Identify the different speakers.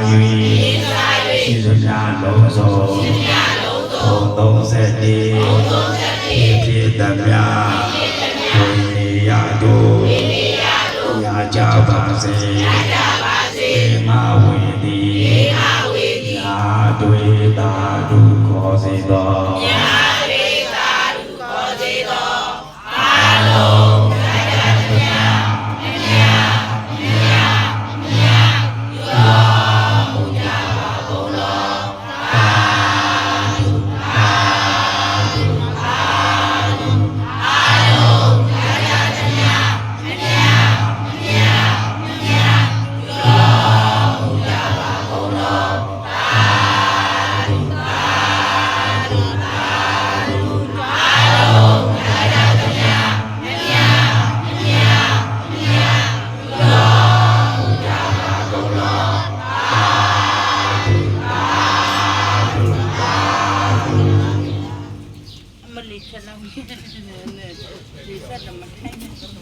Speaker 1: ရှိသမျှလုံးစုံဘုံ30ဖြစ်သမျှဝိနေယတို့ရာကြပါစေငါဝိတိညာတွေသာဓုခေါ်စေသော
Speaker 2: မလေးချက်လောက်နေနေလေးဆက်တော့မထိုင်